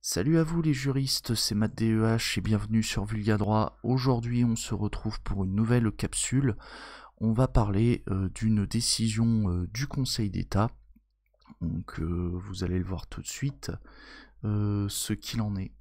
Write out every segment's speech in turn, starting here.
Salut à vous les juristes, c'est Matt DEH et bienvenue sur Vulga Droit. Aujourd'hui on se retrouve pour une nouvelle capsule. On va parler d'une décision du Conseil d'État. Donc vous allez le voir tout de suite, ce qu'il en est.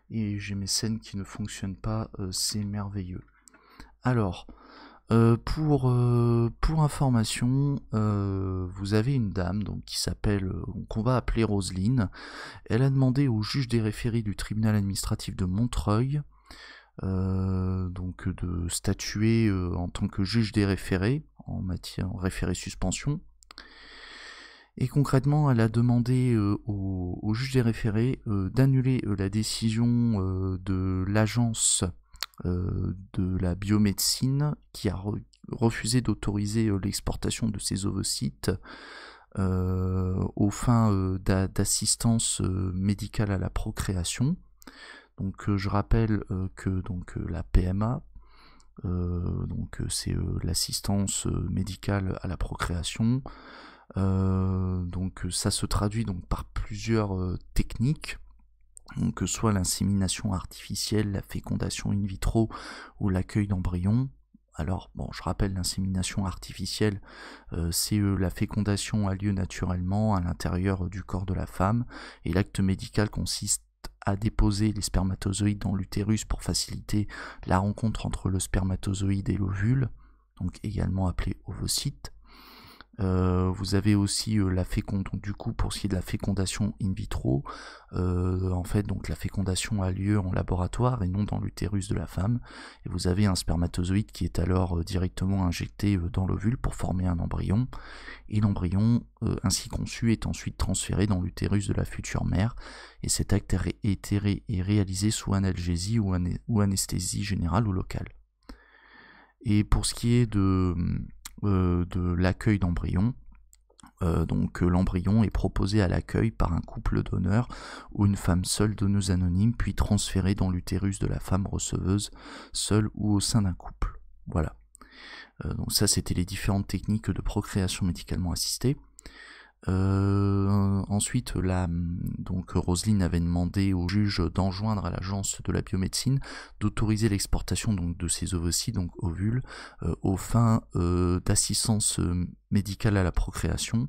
Et j'ai mes scènes qui ne fonctionnent pas, c'est merveilleux. Alors, pour information, vous avez une dame donc, qui s'appelle, qu'on va appeler Roselyne. Elle a demandé au juge des référés du tribunal administratif de Montreuil donc de statuer en tant que juge des référés en matière référé suspension. Et concrètement, elle a demandé au juge des référés d'annuler la décision de l'agence de la biomédecine qui a refusé d'autoriser l'exportation de ces ovocytes aux fins d'assistance médicale à la procréation. Donc je rappelle que la PMA, c'est l'assistance médicale à la procréation. Donc ça se traduit donc par plusieurs techniques, donc soit l'insémination artificielle, la fécondation in vitro ou l'accueil d'embryons. Alors, bon, je rappelle, l'insémination artificielle, c'est la fécondation a lieu naturellement à l'intérieur du corps de la femme, et l'acte médical consiste à déposer les spermatozoïdes dans l'utérus pour faciliter la rencontre entre le spermatozoïde et l'ovule, donc également appelé ovocyte. Vous avez aussi la fécondation, donc du coup pour ce qui est de la fécondation in vitro, en fait donc la fécondation a lieu en laboratoire et non dans l'utérus de la femme, et vous avez un spermatozoïde qui est alors directement injecté dans l'ovule pour former un embryon, et l'embryon ainsi conçu est ensuite transféré dans l'utérus de la future mère, et cet acte est réalisé sous analgésie ou anesthésie générale ou locale. Et pour ce qui est de l'accueil d'embryon, donc l'embryon est proposé à l'accueil par un couple donneur ou une femme seule donneuse anonyme, puis transféré dans l'utérus de la femme receveuse seule ou au sein d'un couple. Voilà. Donc ça, c'était les différentes techniques de procréation médicalement assistée. Ensuite, donc Roselyne avait demandé au juge d'enjoindre à l'agence de la biomédecine d'autoriser l'exportation donc de ces ovocytes, donc ovules, aux fins d'assistance médicale à la procréation,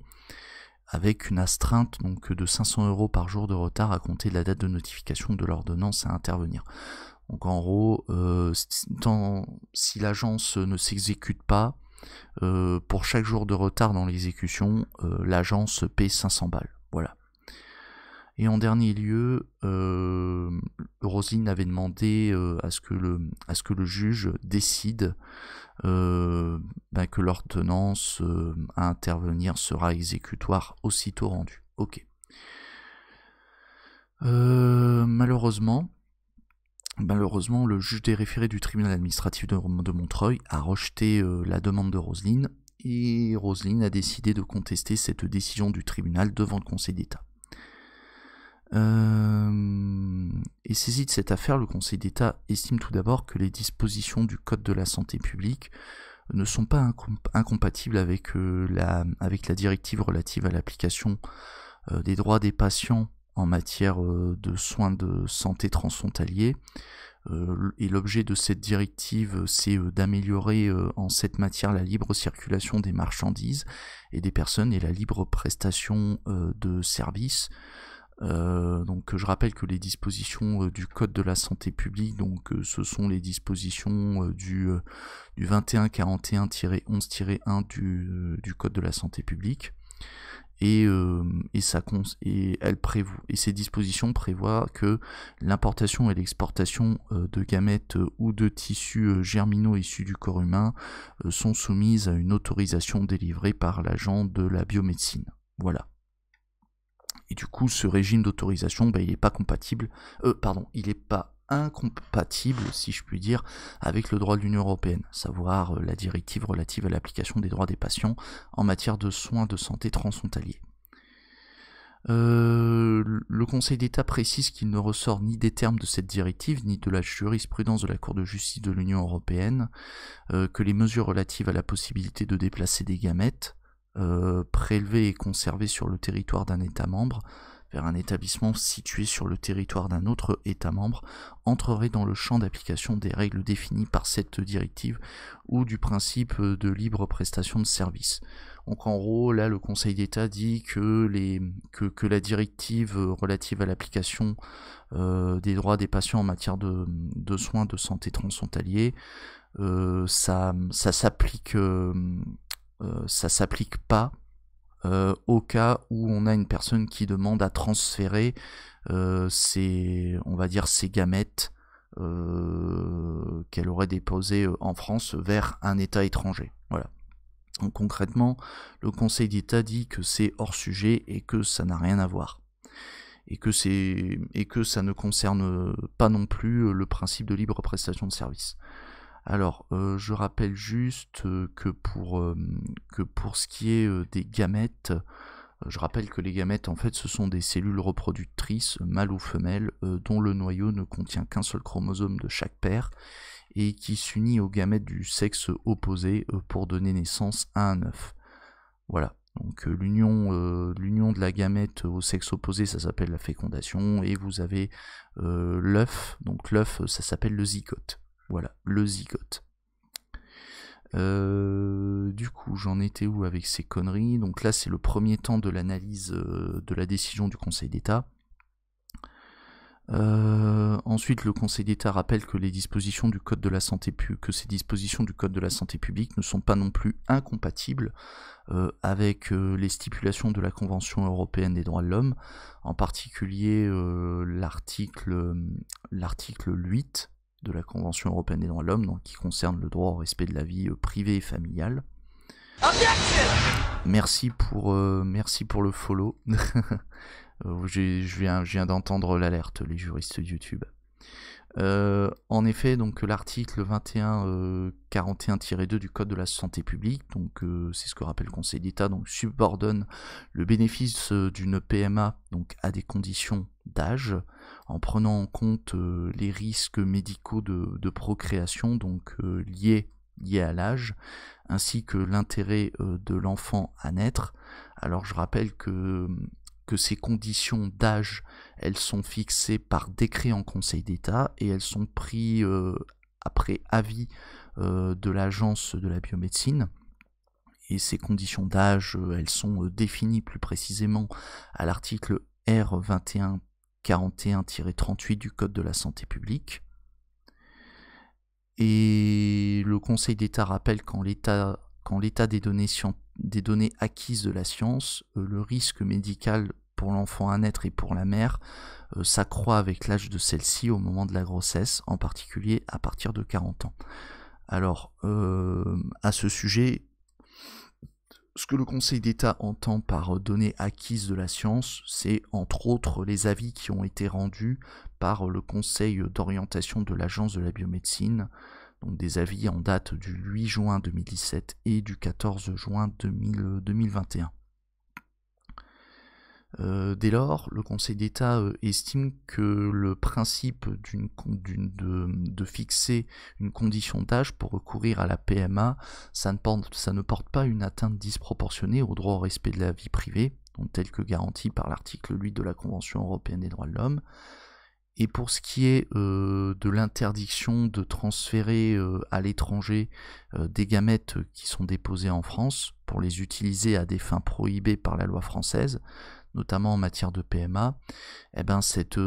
avec une astreinte donc de 500 € par jour de retard à compter de la date de notification de l'ordonnance à intervenir. Donc en gros, si l'agence ne s'exécute pas, pour chaque jour de retard dans l'exécution, l'agence paie 500 balles. Voilà. Et en dernier lieu, Roselyne avait demandé à ce que le juge décide que l'ordonnance à intervenir sera exécutoire aussitôt rendue. Ok. Malheureusement, le juge des référés du tribunal administratif de Montreuil a rejeté la demande de Roselyne, et Roselyne a décidé de contester cette décision du tribunal devant le Conseil d'État. Et saisi de cette affaire, le Conseil d'État estime tout d'abord que les dispositions du Code de la santé publique ne sont pas incompatibles avec la directive relative à l'application des droits des patients en matière de soins de santé transfrontaliers. Et l'objet de cette directive, c'est d'améliorer en cette matière la libre circulation des marchandises et des personnes et la libre prestation de services. Donc je rappelle que les dispositions du Code de la santé publique, donc ce sont les dispositions du 2141-11-1 du Code de la santé publique. Et ces dispositions prévoient que l'importation et l'exportation de gamètes ou de tissus germinaux issus du corps humain sont soumises à une autorisation délivrée par l'agent de la biomédecine. Voilà. Et du coup, ce régime d'autorisation, il n'est pas compatible, il n'est pas incompatible, si je puis dire, avec le droit de l'Union européenne, à savoir la directive relative à l'application des droits des patients en matière de soins de santé transfrontaliers. Le Conseil d'État précise qu'il ne ressort ni des termes de cette directive, ni de la jurisprudence de la Cour de justice de l'Union européenne, que les mesures relatives à la possibilité de déplacer des gamètes prélevés et conservés sur le territoire d'un État membre vers un établissement situé sur le territoire d'un autre État membre entrerait dans le champ d'application des règles définies par cette directive ou du principe de libre prestation de services. Donc en gros, là, le Conseil d'État dit que la directive relative à l'application des droits des patients en matière de soins de santé transfrontaliers, ça s'applique pas au cas où on a une personne qui demande à transférer ses gamètes qu'elle aurait déposées en France vers un État étranger. Voilà. Donc concrètement, le Conseil d'État dit que c'est hors sujet et que ça n'a rien à voir. Et que ça ne concerne pas non plus le principe de libre prestation de services. Alors, je rappelle juste que pour ce qui est des gamètes, je rappelle que les gamètes, en fait, ce sont des cellules reproductrices, mâles ou femelles, dont le noyau ne contient qu'un seul chromosome de chaque paire, et qui s'unit aux gamètes du sexe opposé pour donner naissance à un œuf. Voilà. Donc l'union de la gamète au sexe opposé, ça s'appelle la fécondation, et vous avez l'œuf. Donc l'œuf, ça s'appelle le zygote. Voilà, le zygote. Du coup, j'en étais où avec ces conneries? Donc là, c'est le premier temps de l'analyse de la décision du Conseil d'État. Ensuite, le Conseil d'État rappelle que ces dispositions du Code de la santé publique ne sont pas non plus incompatibles avec les stipulations de la Convention européenne des droits de l'homme, en particulier l'article 8 de la Convention européenne des droits de l'homme, donc qui concerne le droit au respect de la vie privée et familiale. Merci pour le follow. Je viens d'entendre l'alerte, les juristes de YouTube. En effet, donc l'article 2141-2 du Code de la santé publique, donc c'est ce que rappelle le Conseil d'État, donc subordonne le bénéfice d'une PMA donc à des conditions d'âge, en prenant en compte les risques médicaux de procréation, donc liés à l'âge, ainsi que l'intérêt de l'enfant à naître. Alors je rappelle que ces conditions d'âge, elles sont fixées par décret en Conseil d'État et elles sont prises après avis de l'Agence de la biomédecine. Et ces conditions d'âge, elles sont définies plus précisément à l'article R 2141-38 du Code de la santé publique. Et le Conseil d'État rappelle qu'en l'état des données acquises de la science, le risque médical pour l'enfant à naître et pour la mère s'accroît avec l'âge de celle-ci au moment de la grossesse, en particulier à partir de 40 ans. Alors, à ce sujet, ce que le Conseil d'État entend par données acquises de la science, c'est entre autres les avis qui ont été rendus par le Conseil d'orientation de l'Agence de la biomédecine, donc des avis en date du 8 juin 2017 et du 14 juin 2021. Dès lors, le Conseil d'État estime que le principe de fixer une condition d'âge pour recourir à la PMA, ça ne porte pas une atteinte disproportionnée au droit au respect de la vie privée, donc tel que garanti par l'article 8 de la Convention européenne des droits de l'homme. Et pour ce qui est de l'interdiction de transférer à l'étranger des gamètes qui sont déposées en France pour les utiliser à des fins prohibées par la loi française, notamment en matière de PMA, eh ben cette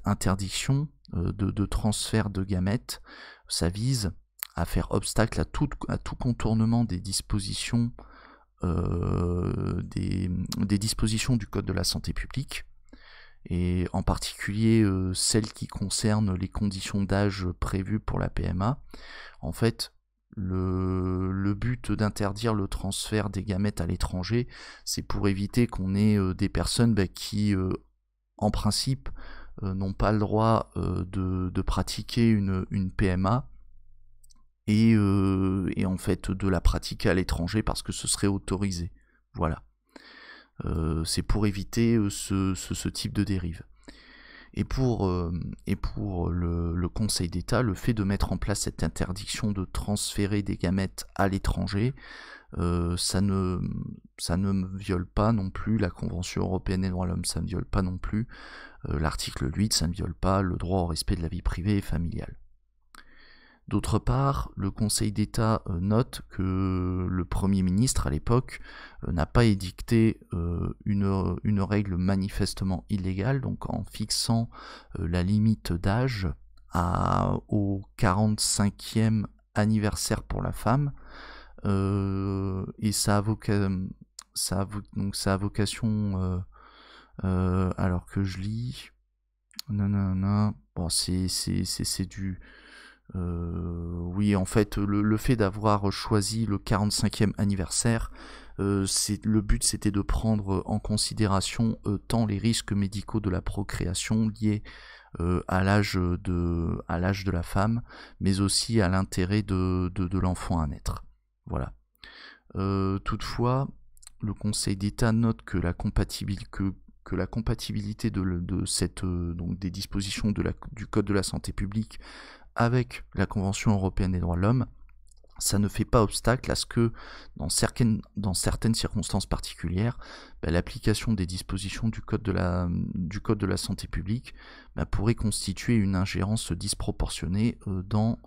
interdiction de transfert de gamètes, ça vise à faire obstacle à tout contournement des dispositions des dispositions du Code de la santé publique, et en particulier celles qui concernent les conditions d'âge prévues pour la PMA. En fait, le but d'interdire le transfert des gamètes à l'étranger, c'est pour éviter qu'on ait des personnes qui, en principe, n'ont pas le droit de pratiquer une PMA et en fait de la pratiquer à l'étranger parce que ce serait autorisé. Voilà. C'est pour éviter ce type de dérive. Et pour le Conseil d'État, le fait de mettre en place cette interdiction de transférer des gamètes à l'étranger, ça ne ça ne viole pas non plus la Convention européenne des droits de l'homme, ça ne viole pas non plus l'article 8, ça ne viole pas le droit au respect de la vie privée et familiale. D'autre part, le Conseil d'État note que le Premier ministre à l'époque n'a pas édicté une règle manifestement illégale, donc en fixant la limite d'âge au 45e anniversaire pour la femme, et ça a vocation, alors que je lis, bon c'est du... oui, en fait, le fait d'avoir choisi le 45e anniversaire, le but c'était de prendre en considération tant les risques médicaux de la procréation liés à l'âge de la femme, mais aussi à l'intérêt de l'enfant à naître. Voilà. Toutefois, le Conseil d'État note que la compatibilité donc des dispositions du Code de la santé publique avec la Convention européenne des droits de l'homme, ça ne fait pas obstacle à ce que, dans certaines circonstances particulières, l'application des dispositions du Code de la santé publique pourrait constituer une ingérence disproportionnée dans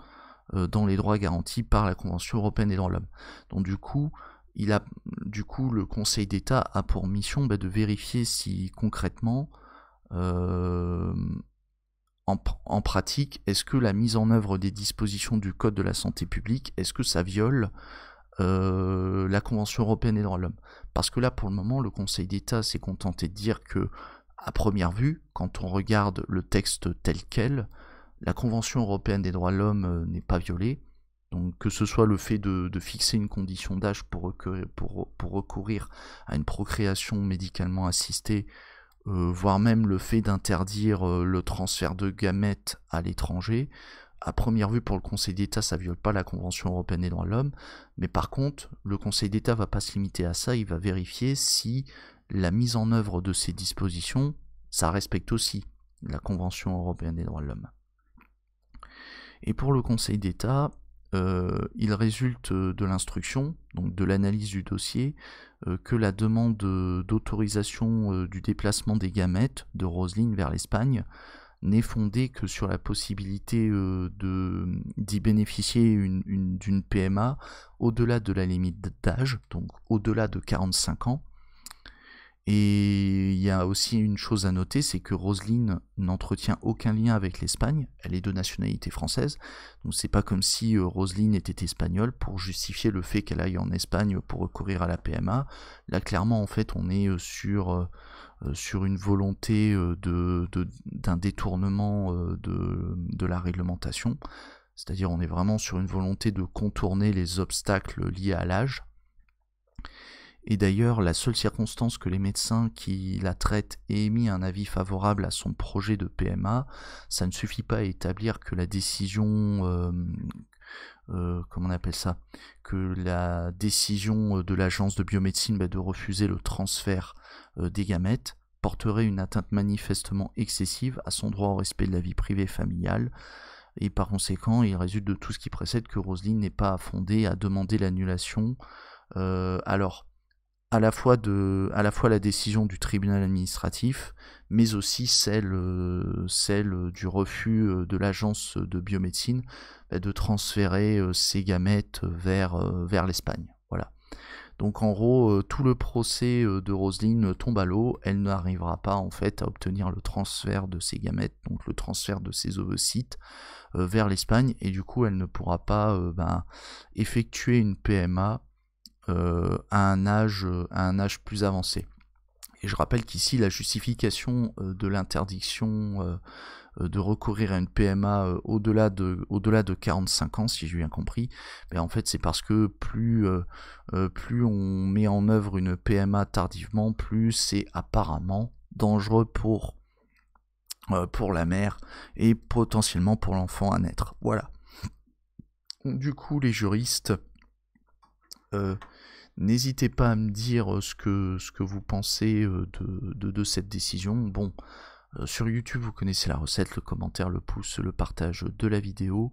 les droits garantis par la Convention européenne des droits de l'homme. Donc du coup, le Conseil d'État a pour mission de vérifier si concrètement, en pratique, est-ce que la mise en œuvre des dispositions du Code de la santé publique, est-ce que ça viole la Convention européenne des droits de l'homme? Parce que là, pour le moment, le Conseil d'État s'est contenté de dire que, à première vue, quand on regarde le texte tel quel, la Convention européenne des droits de l'homme n'est pas violée. Donc que ce soit le fait de fixer une condition d'âge pour recourir à une procréation médicalement assistée, voire même le fait d'interdire le transfert de gamètes à l'étranger, à première vue pour le Conseil d'État ça viole pas la Convention européenne des droits de l'homme, mais par contre le Conseil d'État va pas se limiter à ça, il va vérifier si la mise en œuvre de ces dispositions, ça respecte aussi la Convention européenne des droits de l'homme. Et pour le Conseil d'État, il résulte de l'instruction, donc de l'analyse du dossier, que la demande d'autorisation du déplacement des gamètes de Roselyne vers l'Espagne n'est fondée que sur la possibilité d'y bénéficier d'une PMA au-delà de la limite d'âge, donc au-delà de 45 ans. Et il y a aussi une chose à noter, c'est que Roselyne n'entretient aucun lien avec l'Espagne, elle est de nationalité française, donc c'est pas comme si Roselyne était espagnole pour justifier le fait qu'elle aille en Espagne pour recourir à la PMA. Là clairement en fait on est sur une volonté d'un détournement de la réglementation, c'est-à-dire on est vraiment sur une volonté de contourner les obstacles liés à l'âge. Et d'ailleurs, la seule circonstance que les médecins qui la traitent aient émis un avis favorable à son projet de PMA, ça ne suffit pas à établir que la décision, comment on appelle ça, que la décision de l'agence de biomédecine de refuser le transfert des gamètes porterait une atteinte manifestement excessive à son droit au respect de la vie privée familiale. Et par conséquent, il résulte de tout ce qui précède que Roselyne n'est pas fondée à demander l'annulation. Alors, à la fois la décision du tribunal administratif, mais aussi celle du refus de l'agence de biomédecine de transférer ces gamètes vers l'Espagne. Voilà. Donc en gros, tout le procès de Roselyne tombe à l'eau, elle n'arrivera pas en fait à obtenir le transfert de ses gamètes, donc le transfert de ses ovocytes vers l'Espagne, et du coup elle ne pourra pas effectuer une PMA à un âge plus avancé. Et je rappelle qu'ici la justification de l'interdiction de recourir à une PMA au-delà de 45 ans, si j'ai bien compris, en fait c'est parce que plus on met en œuvre une PMA tardivement, plus c'est apparemment dangereux pour la mère et potentiellement pour l'enfant à naître. Voilà. Du coup, les juristes, n'hésitez pas à me dire ce que vous pensez de cette décision. Bon, sur YouTube, vous connaissez la recette, le commentaire, le pouce, le partage de la vidéo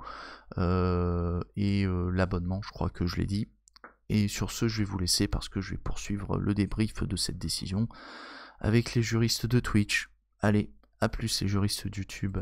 et l'abonnement, je crois que je l'ai dit. Et sur ce, je vais vous laisser parce que je vais poursuivre le débrief de cette décision avec les juristes de Twitch. Allez, à plus les juristes de YouTube.